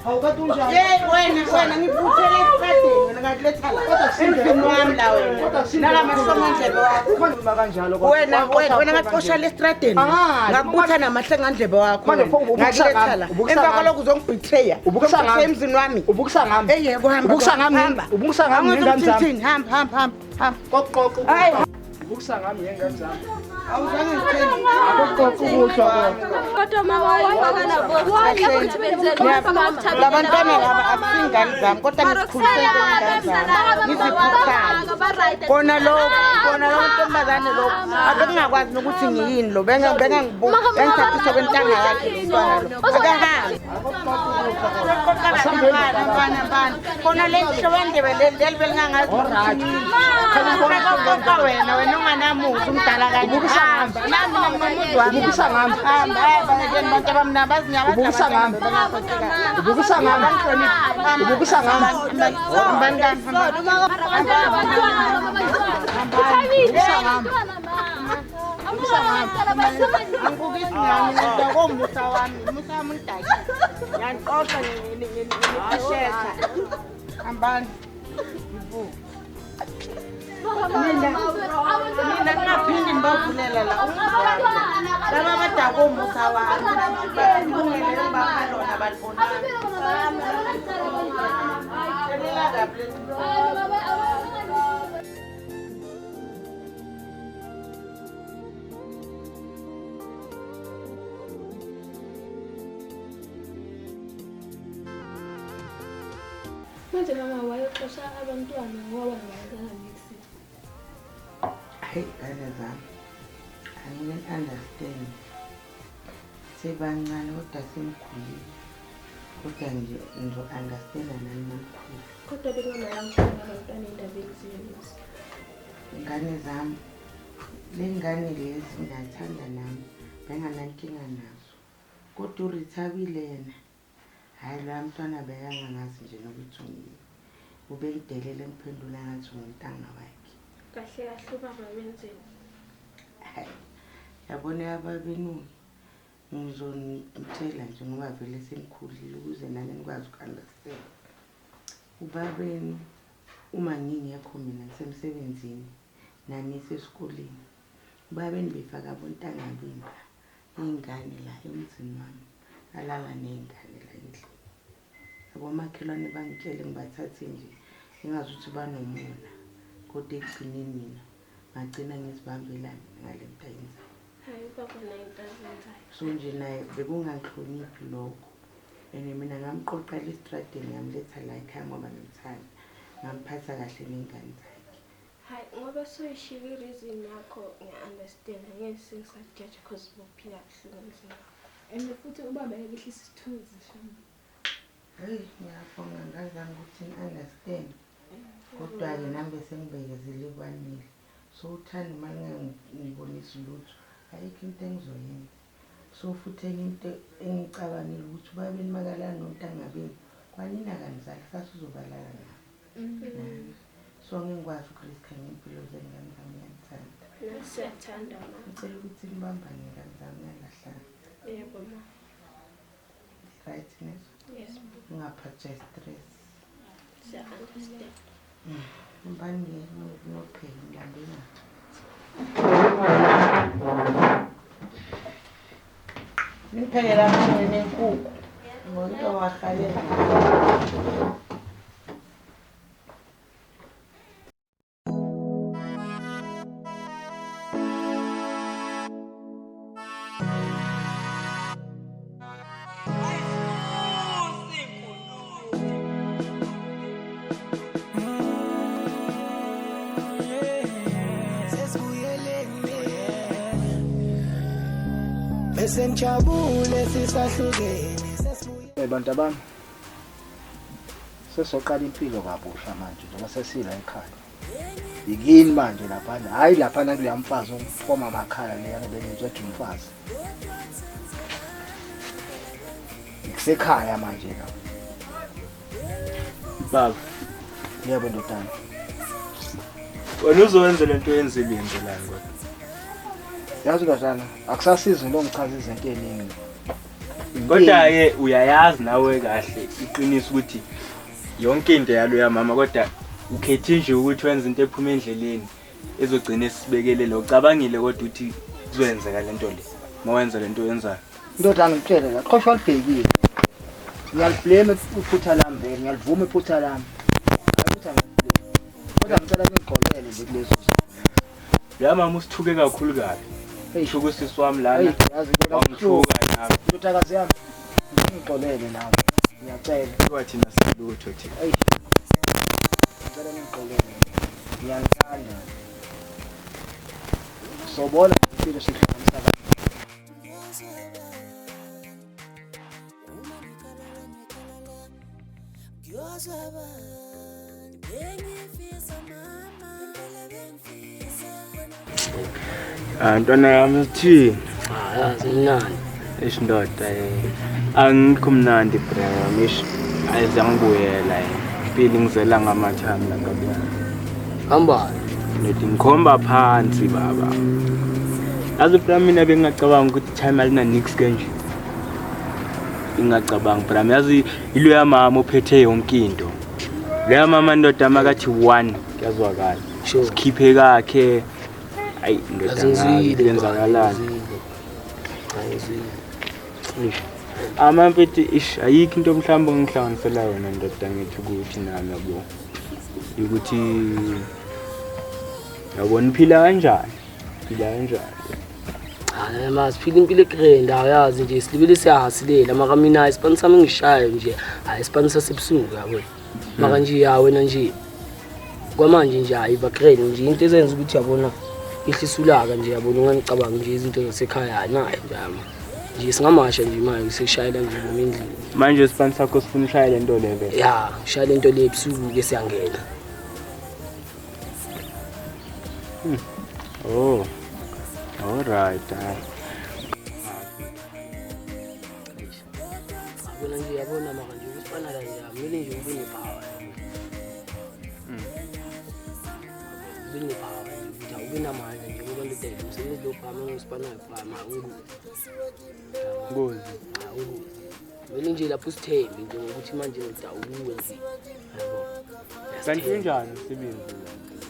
awukade unjani wena ngiphuthele esitradeni wena ngakuletha la endlini wami la wena nalamasongandlebe wakho ukhuluma kanjalo wena ngaxosha lesitradeni ngakubutha namahlengandlebe wakho ngakuletha la emva kwalokho uzongibetray emzini wami ubukisa ngami yebo hamba ubukisa ngami ngengane zami hamba qoqoqo ubukisa ngami ngengane zami awuzange ngitheni qoqoqo ukudla kodwa mama wayibakala wona ukuthi benzele labantwana laba akusingane zami kodwa ngisikhulise ngengane zami ngiziphuthane kona lo ntombazane lo akengakwazi ukuthi ngiyini lo bengithathisa kwentanga yakhe lomntwana lo akahambi kona le hlobandlebe leli belingangazi ukuthi wena unganamuzi umdala kanje hamba nami namuzi wami ubukisa ngami hamba abantu abamnabazinyaba ubukisa ngami ubukisa ngami ubukisa ngami angikukisi ngami ngizakomusa wami umusa wami ngidaki yanixoxa nginishetha hambani mina ngingaphindi ngibavulela la laba badakomusa wami ilungele ngibakalona balibonana manje mama wayeqosha abantwana ngoba wayengangisi hey ngane zami angike understand sebancane kodwa simkhulile kodwa nje ngizo understand nani makhulu kodwa bekungalanhlanga abantwana endabeni ziyonisa ngane zami lengane lezi ngiyathanda nami benganankinga nazo kodwa urithabile yena hayi la mntwana beyangangazi nje nokuthi ubeyidelele ngiphendula ngathi ngontanga wakhe kahle ubaba wenzeni yabona ababenu ngizonitshela nje ngoba vele semkhulile ukuze nani nikwazi ukunderstand ubabenu uma ngingekho mina ngisemsebenzini nani sesikoleni ubabenu befaka bontanga bimba ingane la emzini wami alala nengane la endlini abomakhelwane bangitshele ngibathathe nje engazuthi banomona kodwa egcineni mina ngagcina ngizibambelana ngale nto ayenzayo hayi baba naye intazenzayo so nje naye bekungangihloniphi lokho mina ngamqoqa lesitradeni ngamletha la ekhaya ngoba ngimthanda ngamphatha kahle nengane zakhe hayi ngoba soyishilo ireason yakho ngiya-understand angeke sengisajaja because bophila kuhlungezini and futhi ubaba yekehlisa isithunzi shami hey ngiyabonga ngazama ukuthi ni-understand kodwa-ke nami bese ngibekezele kwanele so uthanda uma ngibonisa lutho ayikho into engizoyenza so futhi enye into engicabangile ukuthi ubabeni makalala nontanga beni kwanina kanizali kusasa uzobalala nabo so ngingikwazi ukuriskha ngempilo zengane zami ngiyazithanda siyathanda ma ngicela ukuthi nibambane ngane zami ngalahlana yebo ma right nezo yes ngaphatha stress siya-understand mbani nophela ngilandela niphekela manje nenkukhu ngonto wahalela Senjabule sisahlukene sesibuye bantu bami sesoqala impilo kabusha manje njengoba sesila ekhaya yikini manje lapha hayi lapha nakuya mfazi omfoma amakhaya leyana benizwethu umfazi kusekhaya manje la baba yebo ndodana wena uzowenza lento yenzile yenzelani kodwa yazi ndodana akusasizi lo ngichaza izinto eziningi Kodwa ke uyayazi nawe kahle iqiniso ukuthi yonke into yalo ya mama kodwa ukhethe nje ukuthi wenze into ephuma endleleni ezogcina esibekelele ucabangile kodwa uthi kuzwenzeka lento le mawenza lento yenzayo. Ndodana ngitshele la qosho walibhekile. Ngiyaliblame iphutha lami vele ngiyalivuma iphutha lami. Ayitha ngiliblame. Kodwa ngicela ngiqolele nje kuleso. Ya mama usithuke kakhulu kabi. Ngisho kusisi wami lana Yazi into awungithuka nami. Ndodakazi yami ngixolele nawe. Ngiyacela. Kwathi nasilutho thina. Ngicela ngixolele. Ngiyanithanda. Sobona impilo sihlanganisa la. Ntwana yami uthini? Yazi mnandi. Isindoda angikho mnandi bra mish ayizangibuyela impilo ngizela ngamathami ngakabona. Hambani? Nithi ngikhomba phansi baba. Yazi bra mina bengicabanga ukuthi time alina nix kanje. Ingacabanga bra yazi ilo ya mama ophethe yonke into. Le mama ndoda makathi 1 yazwakala. Sikhiphe kakhe. Ayi ndoda ngayenzakalani. Amampethi ish ayikho into mhlawumbe ngihlanganisela yona ndoda ngithi ukuthi nami yabo. Ukuthi yabona iphila kanjani? Phila kanjani? Hayi masiphila impilo egrand ayazi nje silibele siyahasilela maka mina isipani sami ngishayo nje hayi isipani sasebusuku yabo. Maka nje ya wena nje kwamanje nje ayiba grand nje into ezenza ukuthi yabona ihlisulaka nje yabona ungangicabanga nje izinto zasekhaya nayo njalo. Nje singamasha nje manje sishayela nje ngomendlini. Manje isipani sakho sifuna ushaya lento le vele. Ya, shaya lento le ebusuku ke siyangena. Oh. All right. Abona nje yabona maka nje usifana la nje kumele nje ube nepower. Ube nepower nje ube namandla nje ngoba ndidele umsebenzi lo phama ngosifana phama Ngozi. Kumele nje lapho sithembe nje ngokuthi manje ngidawuwe nje. Yabo. Kanti kanjani umsebenzi?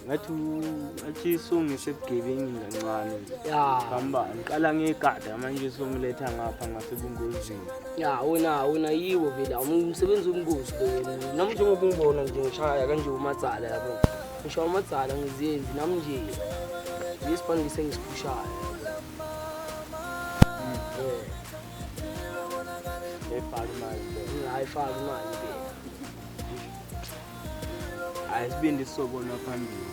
Ngathi songise ebugebengu kancane. Ya. Hamba ngiqala ngegada manje songiletha ngapha ngasebungozini. Ya wena yiwo vele umsebenzi omngozi lo nami njengoba ngibona nje ngishaya kanje umatsala yabo. Ngisho umatsala ngizenzi nami nje. Yisipangise ngisipushayo. Efaka imali. Ayifaka imali ke. Ayisibindi sobona phambili.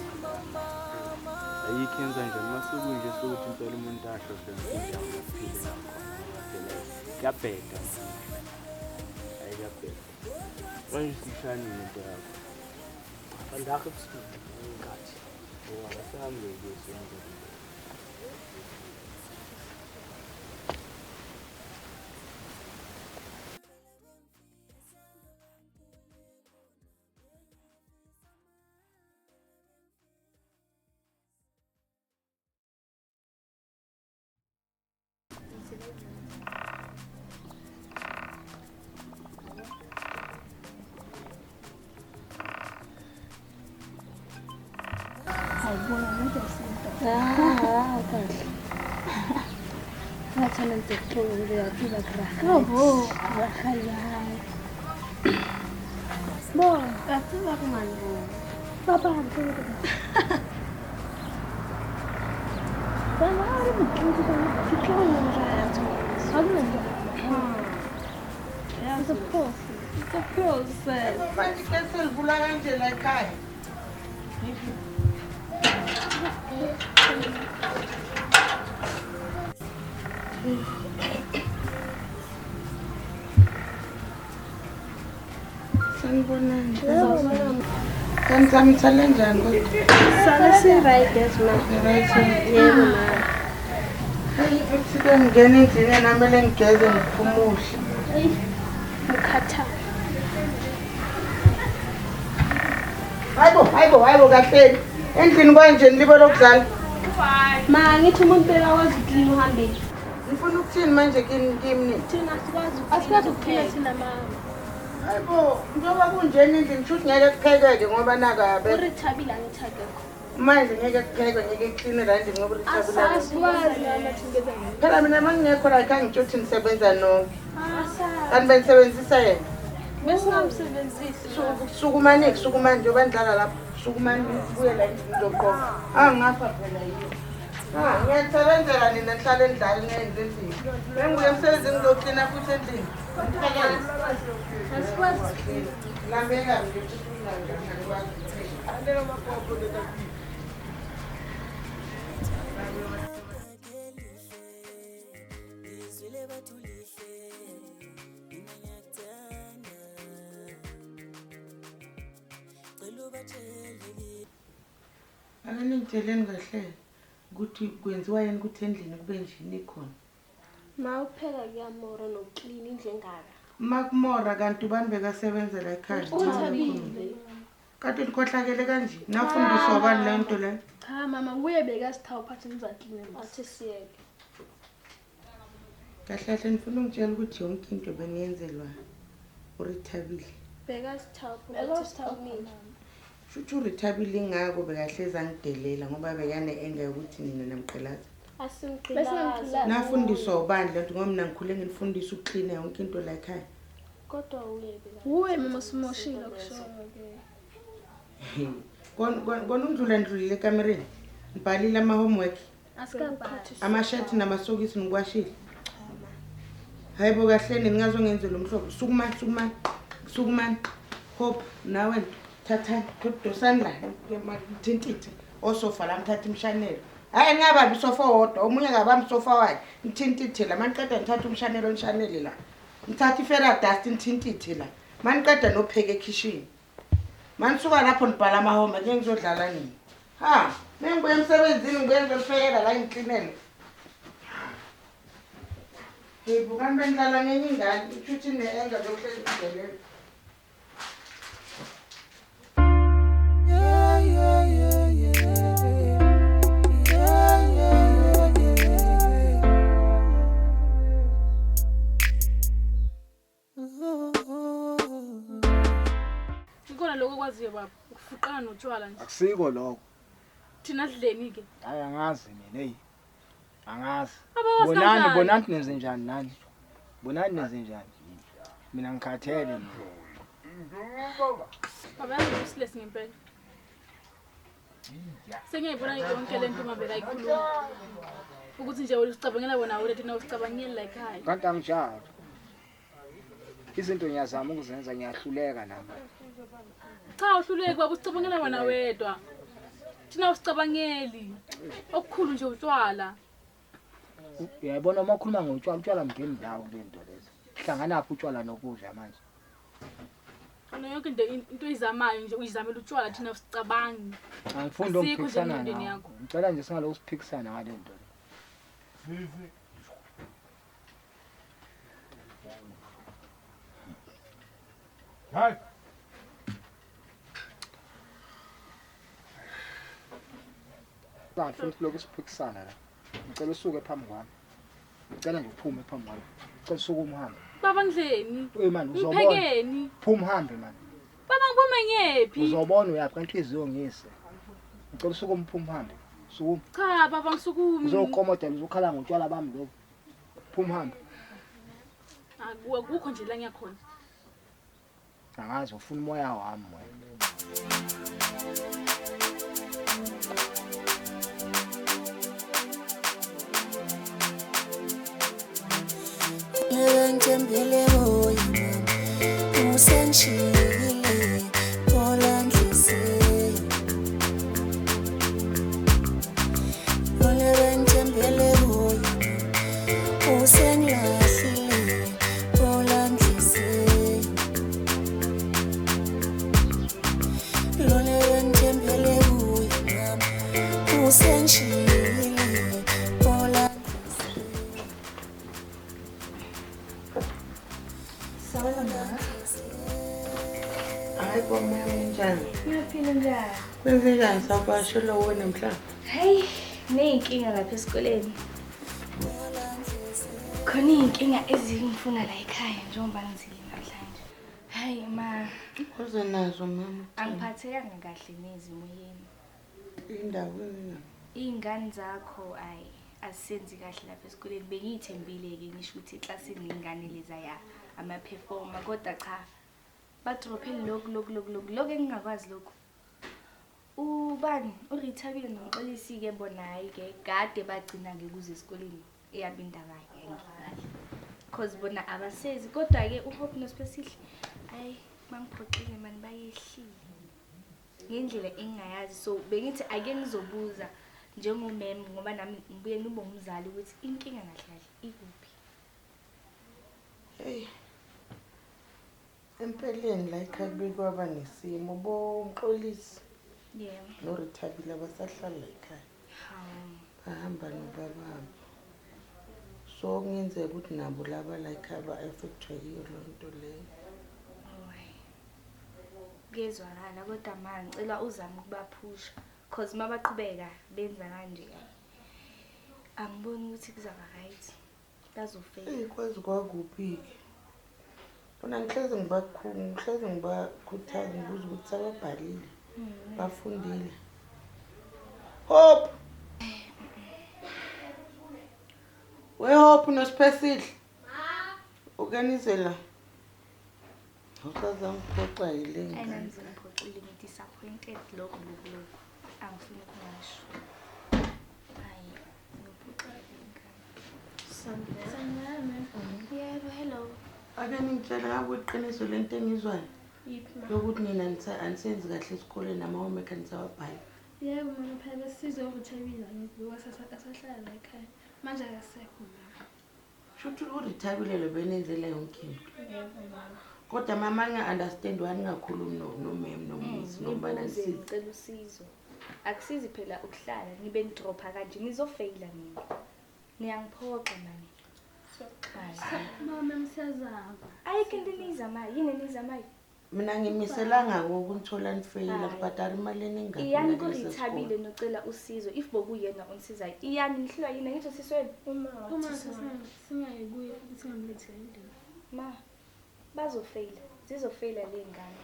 Ayikho enza nje masekunje sokuthi impela umuntu asho senza ukuphila nakho. Kuyabheka. Ayikabheka. Manje sishani into yakho. Andakho ebusuku ngathi. Wasahambe ke senza. Ngathana ngizokuxoxa ngiyaphiwa grah. Oh, hayi. Bo, kathiwa kumani bo. Baba ngicela. Bana ari mkhulu bana kitlona mrayatho. Akunento. Yeah, it's a pause. It's a process. Manje ke selivula kanje la ekhaya. Sanibonani. Kanti samthale njani kodwa? Sala si right as ma. Right. Yebo ma. Hayi uthi ngene endlini namele ngigeze ngiphumule. Ngikhathala. Hayibo kahleni. Endlini kwanje nilibe lokudlala. Ma ngithi umuntu bekawazi uklina uhambile. Ngifuna ukuthini manje kimi? Thina asikwazi ukuphila thina mama. Hayibo, njengoba kunjeni endlini kusho ukuthi ngeke kuphekeke ngoba nakabe. Urithabile angithakekho. Manje ngeke kuphekwe ngeke clean la endlini ngoba urithabile. Asikwazi mama thingeza nini. Phela mina mangingekho la ekhaya ngitsho ukuthi nisebenza nonke. Asazi. Kanti benisebenzisa yena. Besingamsebenzisi. Sukumani njengoba ndlala lapha. Sukumani buye la endlini zokhona. Angafa phela yini. Ngiyasebenzela nina nihlale endlala ngenze endlini. Bengibuye emsebenzini ngizoklina futhi endlini. Asikwazi. Lambeka nje ukuclean ngani kwazi. Andelo mapopo Akaningitsheleni kahle ukuthi kwenziwa yini ukuthi endlini kube njini khona. Ma upheka kuyamora nokuclean indle engaka. Makumora kanti ubani bekasebenza la ekhaya. Uthabile. Kanti nikhohlakele kanje. Nafundiswa bani le nto le? Cha mama uye bekasithawu phathi ngizakline athi siyeke. Kahle nifuna ungitshela ukuthi yonke into beniyenzelwa urithabile. Bekasithawu phathi sithawu mina. Futhi urithabile ingako bekahleza ngidelela ngoba bekane enga ukuthi nina namqhelaza. Asimqilaza. Nafundiswa ubani le nto ngoba mina ngikhule ngifundisa ukuclean yonke into la ekhaya. Kodwa uye beka. Uwe mama simoshile kushoyo ke. Kona undlulile ekamereni. Nibhalile ama homework. Asikaphathi. Ama-shirt namasokisi nikwashile. Hayibo kahleni ningazongenza lo mhlobo. Sukumani. Hope nawe thatha dosani la thintithe osofa la mthatha imshanelo. Hayi ngaba isofa wodwa omunye ngabamba isofa wakhe. Ngithintithe la maniqeda ngithatha umshanelo nishanele la. Ngithatha ifera dust ngithintithe la. Maniqeda nopheka ekitchen. Manisuka lapho nibhala ama home ngeke ngizodlala nini. Ha, mengibuye emsebenzini ngiyenza liphekela la ngicleanele. Yebo kanti bendlala ngenye ingane ukuthi neenga zokuhlezi ngidelela. Ikona lokho kwaziyo baba ukufuqana notshwala nje. Akusiko lokho. Thina sidleni ke. Hayi angazi mina hey. Angazi. Bonani nenze njani nani? Bonani nenze njani? Mina ngikhathele mina. Baba yazi usilesi ngempela. Sengiyibona yonke lento mabe la ikhuluma. Ukuthi nje usicabangela bona ulethi na usicabangela la ekhaya. Kanti angijalo. Izinto ngiyazama ukuzenza ngiyahluleka nami. Cha uhluleke baba usicabangela wena wedwa. Thina usicabangeli. Okukhulu nje utshwala. Uyayibona uma ukhuluma ngotshwala mngeni ndawo lento lezo. Hlangana apho utshwala nokudla manje. Ana yonke into izamayo nje uyizamela utshwala thina usicabangi. Angifunda ukuphikisana nawe. Ngicela nje singalo usiphikisana ngale nto le. Hayi. Bafuna lokho siphikisana la. Ngicela usuke phambi kwami. Ngicela nje uphume phambi kwami. Ngicela usuke umhambe. Baba ngidleni. Hey man uzobona. Uphekeni. Phuma uhambe man. Baba ngiphume ngephi? Uzobona uyapha inhliziyo ngise. Ngicela usuke umphuma uhambe. Sukuma. Cha baba ngisukumi. Uzokomodela uzokhala ngotshwala bami lokho. Phuma uhambe. Akukho nje la ngiyakhona. Angazi ufuna umoya wami wena. Ngithembele boy usenshile kola nhlise Lole ngithembele boy usenlahlile kola nhlise Lole ngithembele boy usenshile Ngiyaphila njani? Kwenze njani sakwasho lo wena namhlanje? Hey, neyinkinga lapha esikoleni. Zikhona iy'nkinga ezingifuna la ekhaya njengoba ngizile namhlanje. Hayi ma, uze nazo mama. angiphathekanga kahle neze emoyeni. Indaweni. Iy'ngane zakho azisenzi kahle lapha esikoleni. Bengiyithembile-ke ngisho ukuthi eklasini iy'ngane lezaya ama-performer kodwa cha. Badrophile lokhu engingakwazi lokhu. Ubani uRithabile noMxolisi-ke bona hayi-ke kade bagcina-ke kuze esikoleni eyabe indaba-ke engifakahle. Cause bona abasezi kodwa-ke uHope noSipesihle hayi bangiphoxile mani bayehlile ngendlela engingayazi. So bengithi ake ngizobuza njengomem ngoba nami ngibuye ngibe umzali ukuthi inkinga kahle kahle ikuphi. Hey. Empeleni la ekhaya kwaba nesimo boMxolisi. Yebo. noRithabile abasahlala la ekhaya. Hawu. Bahamba nobaba. So kungenzeka ukuthi nabo laba la ekhaya ba-affectwe yiyo leyo nto leyo. Kuyezwakala kodwa ma ngicela uzame ukubaphusha cause mabaqhubeka benza kanje angiboni ukuthi kuzaba right. Bazofela. Kwazi kwakuphi-ke. Bona ngihlezi ngibakhuthaza ngibuza ukuthi sababhalile. Bafundile. Hope. Hope noSipesihle. Ukanizela. Usazangiphoxa yile ngane. Ayinanzima ngiphoxile disappointed lokho. Angifuni ukungasho. Hayi, ngiphoxile ngane. Sanibona. Yebo, hello. Ake ningitshela ngabe iqiniso lento engizwayo. Yiphi ma? Lokuthi nina anisenzi kahle esikoleni nama-homework anisawabhali. Yebo mama phela besizwe uRithabile ngoba asahlala la ekhaya. Manje akasekho mama. Shuthi uRithabile lo benenzela yonke into. Yebo mama. Kodwa mama ninga-understand wani ngakhulumi nomem nomisi noma nanisizi. Ngicela usizo. Akusizi phela ukuhlala nibe nidropha kanje nizofeyila nina. Niyangiphoxa mani. Mama msiyazama. Ayike nizama yini nizama? Mina ngimiselanga ngokunithola nifeyila ngibhadala imali eningani. Iyani kuRithabile nocela usizo if bokuyena onsizayo. Iyani nihlwa yini ngitho sisweni? Uma singayi kuye ukuthi ngamlethe endini. Ma bazofeyila. Zizofeyila le ngane.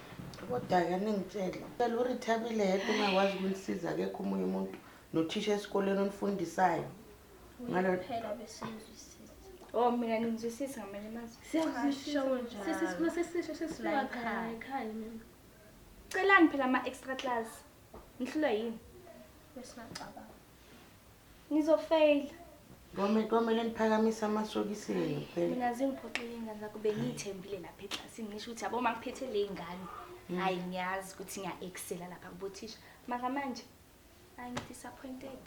Kodwa-ke ningitshela. Phela uRithabile yedwa ungakwazi ukunisiza akekho omunye umuntu nothisha esikoleni onifundisayo. Ngalo phela besizwisisa. Oh mina ningizwisisa ngamanye amazwi. Siyazisho njalo. Sesifika ekhaya mina. Celani phela ama extra class. Nihlulwa yini? Besingacabanga. Nizofeyila. Komele niphakamise amasokisini phela. Mina zingiphoxile ingane zakho bengiyithembile lapha eklasini ngisho ukuthi yabo mangiphethe le ngane. Hayi ngiyazi ukuthi ngiya-excela lapha kubothisha. Mara manje disappointed.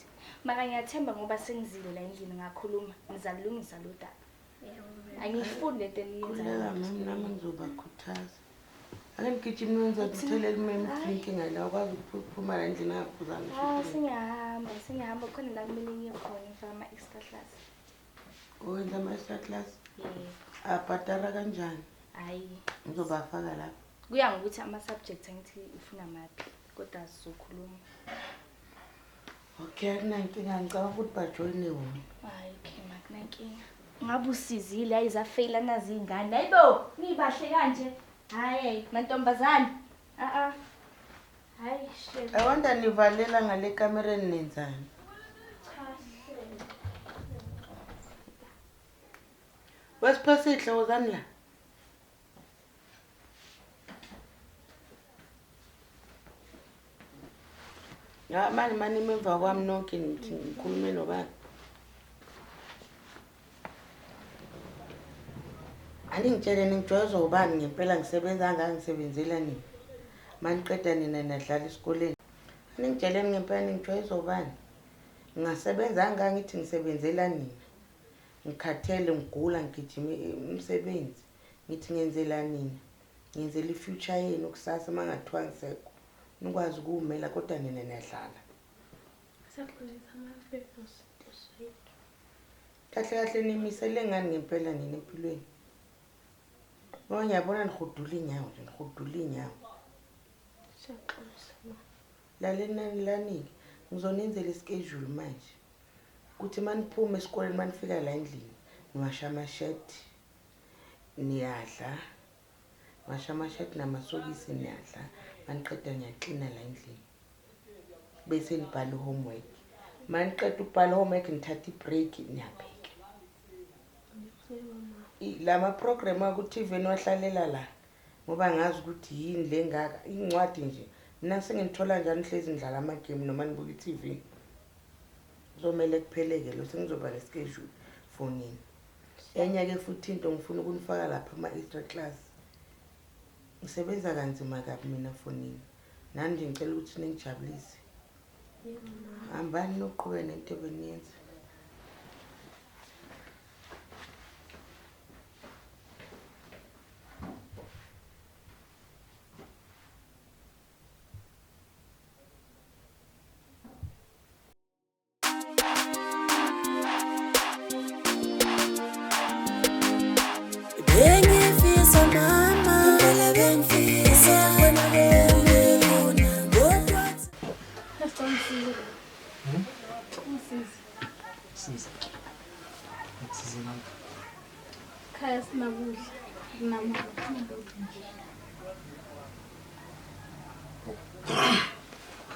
Mara ngiyathemba ngoba sengizile la endlini ngakhuluma ngizakulungisa lo daba. Angifuni lento eniyenzayo. Mama nami ngizobakhuthaza. Ake ngigijime ngenza ukutholela umeme inkinga la kwazi ukuphuma la endlini ngaphuzanga. Singahamba khona la kumele ngiye khona ngifaka ama extra class. Wenza ama extra class? Yebo. Abhadala kanjani? Hayi. Ngizobafaka lapha. Kuya ngokuthi ama subjects angithi ufuna maphi kodwa sizokhuluma. Okay, akunankinga ngicabanga ukuthi bajoyine wona. Hayi, okay, makunankinga. Ngabe usizile ayizafeyila nazi ingane. Hayibo, nibahle kanje. Hayi, mantombazane. Hayi, shit. I wonder nivalela ngale kamereni nenzani. Wesipesihle wozani la? Ya mani memva kwami nonke ngikhulume nobani. Aningitshele ningijwayeza ubani ngempela ngisebenza ngisebenzela nini. Maniqeda nina nadlala esikoleni. Aningitshele ngempela ningijwayeza ubani. Ngingasebenza ngithi ngisebenzela nini. Ngikhathele ngigula ngigijima umsebenzi. Ngithi ngenzela nini. Ngenzela ifuture yenu kusasa mangathiwa ngisekho. Nikwazi ukuwumela kodwa nina niyadlala. Kahle nimisele ngani ngempela nina empilweni. Ngiyabona nihudula inyawo nje. Siyaxolisa ma. Laleni ngizonenzela ischedule manje. Kuthi maniphume esikoleni manifika la endlini ngiwasha amasheti niyadla, ngiwasha amasheti namasokisi niyadla, maniqeda ngiyaklina la endlini bese nibhala homework. Maniqeda ukubhala homework nithatha ibreak niyapheka. Lama program aku-TV niwahlalela la ngoba ngazi ukuthi yini le ngaka incwadi nje. Mina sengithola njani hlezi ngidlala amagame noma nibuka i-TV. Kuzomele kupheleke lo sengizoba ne-schedule fonini. Enye ke futhi into ngifuna ukunifaka lapha ama-extra class. Ngisebenza kanzima kabi mina fonini. Nani nje ngicela ukuthi ningijabulise. Hambani noqhubeka nento ebeniyenza. Bengifisa mama, impela bengifisa wena bengifuna kodwa Khaya sinakudla kunamandla.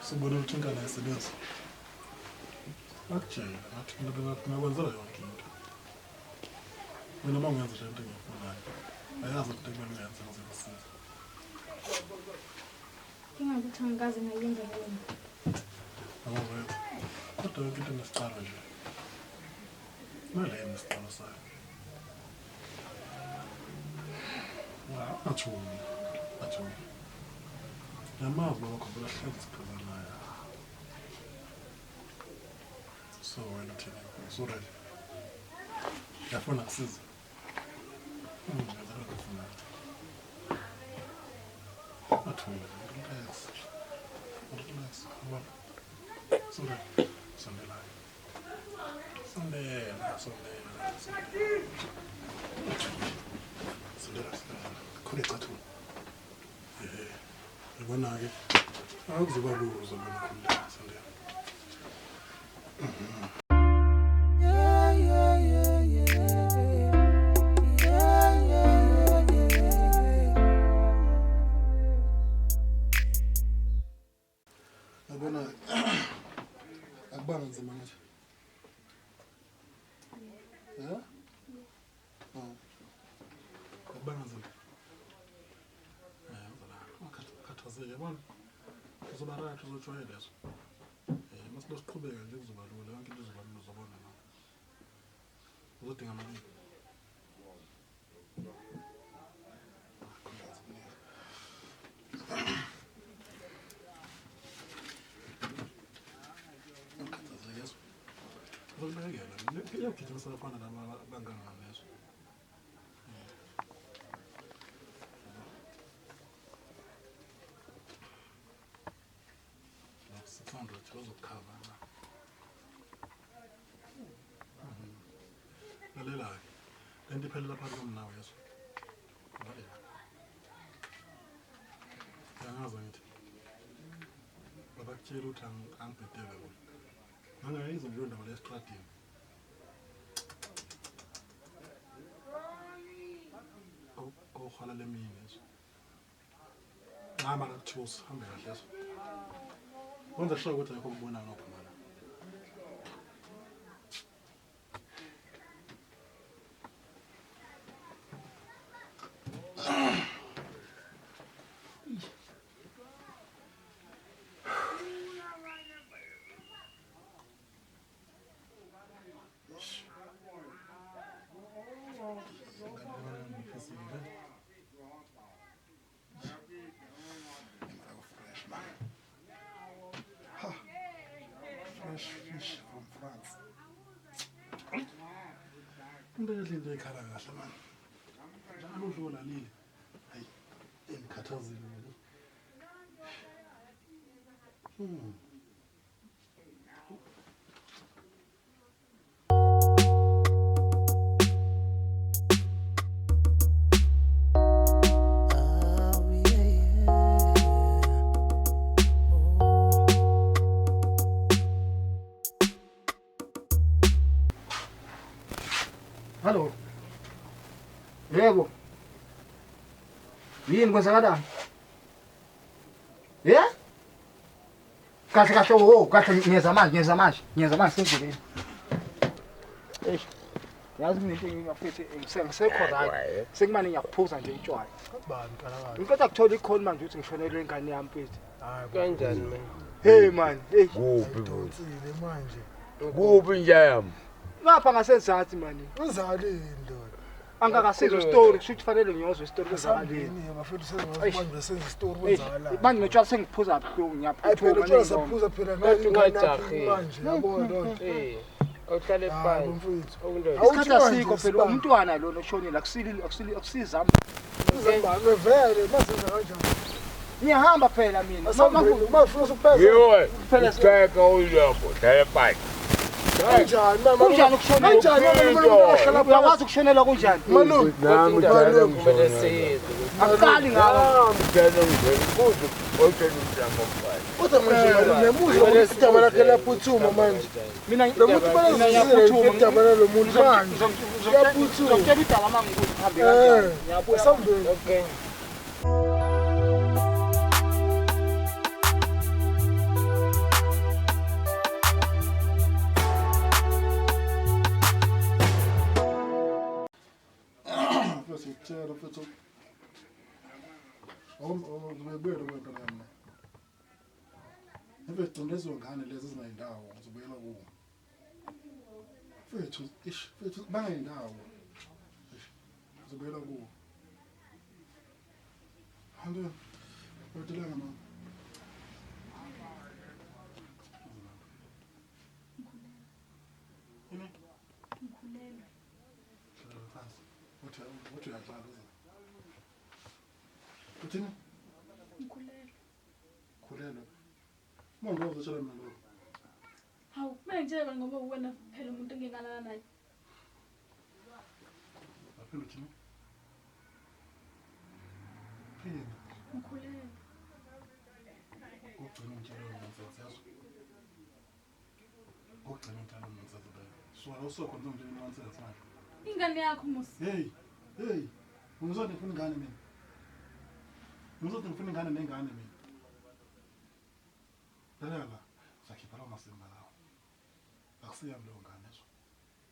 Sibona ukuthi ingane yasebenza. Akujela ngathi ngikwenzela yonke into. Mina uma ngenza into engiyifunayo, ayazi ukuthi kumele ngenze ngizosiza. Ingakuthi angikaze ngayenza lona. Awuwenza. Kodwa yonke into nesicalo nje. Mali nesicalo sayo. Athu. Yamazi lokho phela hlezi sikhuluma naye. So wena thina, so ready. Yafuna kusiza. Athu. Relax. So ready. Sondela. Khuleka thu. Yabona ke. Akuzoba luzo mina khuleka sondela. Yabona akubanga nzima nje. Akubanga nzima. Khathazeke yabona. Kuzoba right uzojwayela leso. Mase losiqhubeka nje kuzoba lula yonke into izoba lula uzobona la. Uzodinga mali. Uyagijima safana naba bangangani leso. Sithanda ukuthi uzokhava la. Lalela ke. Lento iphelela phakathi komnawo yeso. Lalela. Yangaza ngithi. Babakutshela ukuthi angibhedele kulo. Angayizwa nje ndawo lesitradini. Okhona lemini leso. Ngama nakuthusa hambe kahle leso. Wenza sure ukuthi ayikho ukubona ngapha mana. Fresh fish from France. Mbele into ekhala kahle man. Njalo udlula lile. Hayi, engikhathazile mina. Hallo. Yebo. Yini kwenzakalani? Yeah? Kahle kahle ngiyeza manje sengizoleni. Eish. Yazi mina into engingafethi ngisekho right. Sekumane ngiyaphuza nje utshwala. Bani kalakazi. Ngicela ukuthola ikhona manje ukuthi ngishonelwe ingane yami mfethu. Hayi Kanjani man? Hey man, hey. Uphile manje. Kuphi njayami? Ngapha ngasezathi mani. Uzalini ndoda? Angakasizwe story kusho ukuthi fanele ngiyozwe story kwenzakaleni. Yini bafethu sengazi senze story kwenzakalani. Manje ngitshwala sengiphuza ngiyaphuthuma. Phela utshwala saphuza phela ngani manje yabo ndoda. Awuhlale phansi. Okundoda. Isikhathi asikho phela umntwana lo noshonile akusizama. Uzambane vele masenza kanjani? Ngiyahamba phela mina. Mafuna ukupheza. Yiwe. Phela uyapho, dlala phansi. Kanjani mama? Kunjani ukushonela? Kanjani mama? Uyakwazi ukushonela kunjani? Malu. Nami Malu. Kumele size. Akukali ngawo. ngicela ngikuze otshela umntamo mfana. Kodwa manje nemuzi isidaba lakhe laphuthuma manje. Mina Lomuntu balazizile idaba lalomuntu manje. Yaphuthuma. ngiyakutshela idala mangikuthi hambe kanjani. Ngiyabuya sambeni. Okay. Sitshela mfethu. Ngibuyela kwempela yami. Mfethu lezo ngane lezi ezinayindawo ngizobuyela kuwo. Mfethu bangayindawo. Ngizobuyela kuwo. Hande. Udelanga mama. What you have done, is it? Kulelo. Manje uzotshela mina lokho. Hawu, kumele ngitshele ngoba wena phela umuntu engingalala naye. Aphela uthini? Phela. Ngikhulelwe. Ugcina umtshela umsebenzi yazo. Ugcina umtshela umsebenzi leyo. Swala usokhona umtshela umsebenzi manje. Ingane yakho musi. Hey. Ngizodwa ngifuna ingane mina. Ngizodwa ngifuna ingane nengane mina. Lalela, sakhipha lawo masimba lawo. Akusiyami leyo ngane lezo.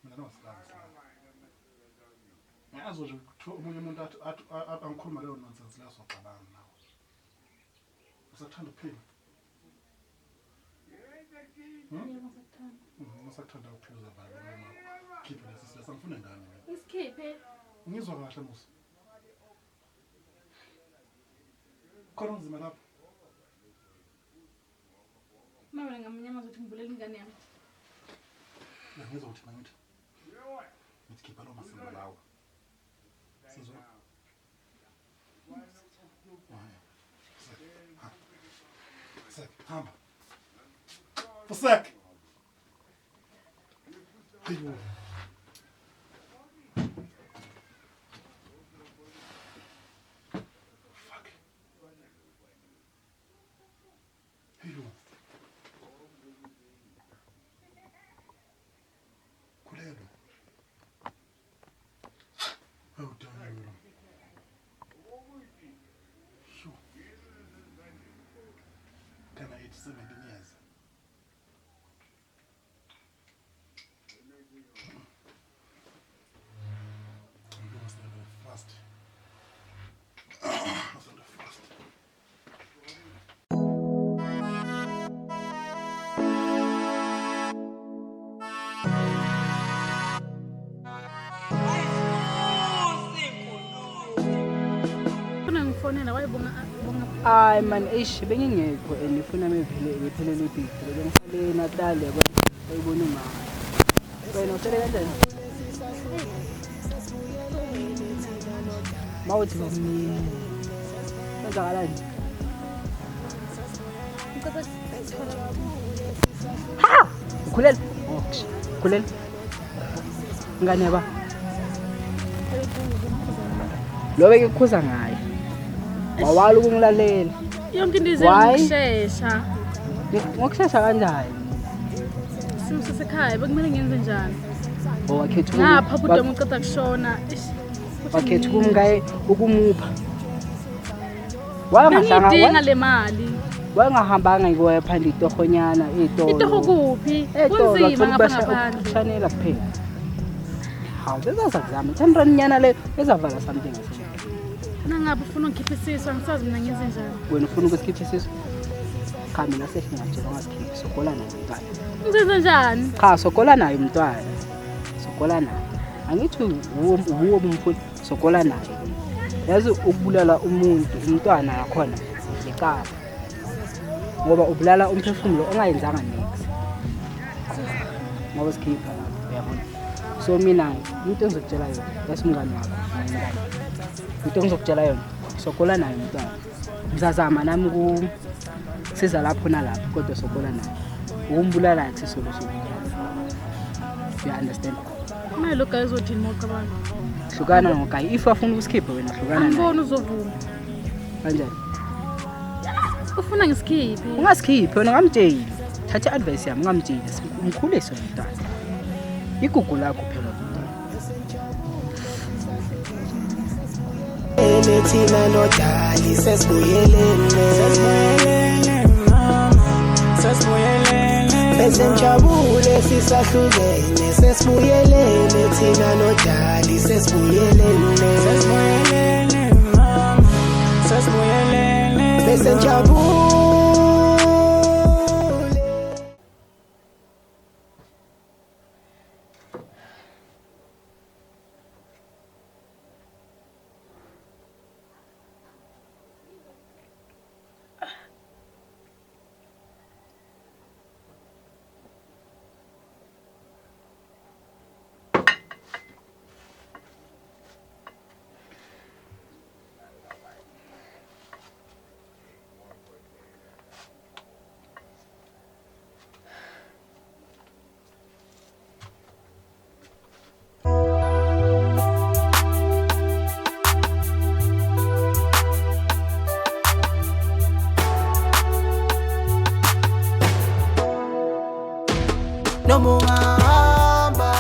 Mina nawusilazi. Ngazo nje omunye umuntu athi angikhuluma leyo nonsense leyo soqabanga nawo. Usathanda ukuphila? Yebo ngisathanda. Usathanda ukuphuza bani noma khipha lesi silesa ngifuna ingane mina. Isikhiphe. Ngizwa kahle musa. Khona unzima lapho. Mama ngamnyamaza ukuthi ngivulela ingane yami. Ngizwa ukuthi mangithi. Ngithi khipha lo masimba lawo. Sizwe. Hamba. Fusek. Hayo. Fuck. Hayo. Kulelo. Oh, damn. Sure. Can I eat 17 years? You must have been fast. Must have been fast. Kuna ngifonela wayibonga Hayi man bengingekho ngifuna mevele ngiphelele ibhithi bengihlale eNatal yabo ayibona uma wena uhlele kanjani mawuthi ngomini kwenzakalani ha ukhulela ukhulela ngane ba lo beke ukukhuza ngayo wawala ukungilalela yonke into izekushesha ngokushesha kanjani simo sasekhaya bekumele ngenze njani wakhetha ngapha buda uqeda kushona wakhetha ukumngaye ukumupha ngidinga le mali wangahambanga ngoya phandle itohonyana itoho kuphi kunzima ngapha ngaphandle kufanele kuphela hawu bezazakuzama 10 rand nyana le ezavala something nangabe ufuna ungikhipha isiso angisazi mina ngenze njani wena ufuna ukusikhipha isiso cha mina sehlingajela ngasikhipha sokola naye umntwana ngenze njani cha sokola naye umntwana sokola naye angithi uwo umfuni sokola naye yazi ukubulala umuntu umntwana yakhona lekapa ngoba ubulala umphefumulo ongayenzanga next ngoba sikhipha uyabona so mina into engizokutshela yona yasimngani wakho ngingani into engizokutshela yona sokola naye umntwana ngizazama nami ukusiza lapho nalapho kodwa sokola naye ukumbulala akusisolution you understand manje lo guys uzothini ngoqabana hlukana ngogayi if afuna ukusikhipha wena hlukana naye angibona uzovuma kanjani ufuna ngisikhiphe ungasikhiphe wena ngamtsheli thatha advice yami ngamtsheli umkhulise umntwana igugu lakho phela thina nodali sesibuyelene mama sesibuyelene bese njabule sisahlukene sesibuyelene thina nodali sesibuyelene mama sesibuyelene bese njabule no muhamba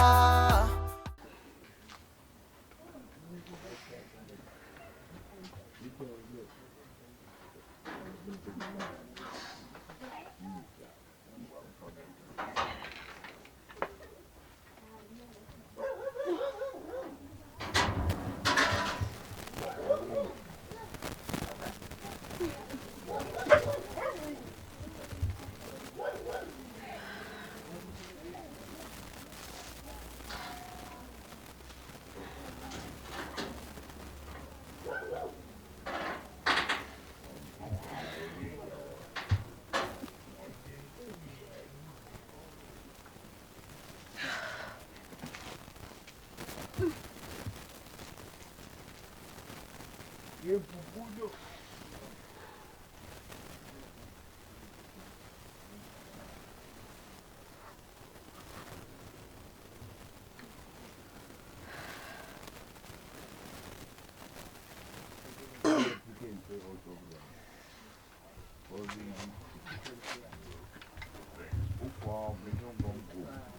O pobre não vão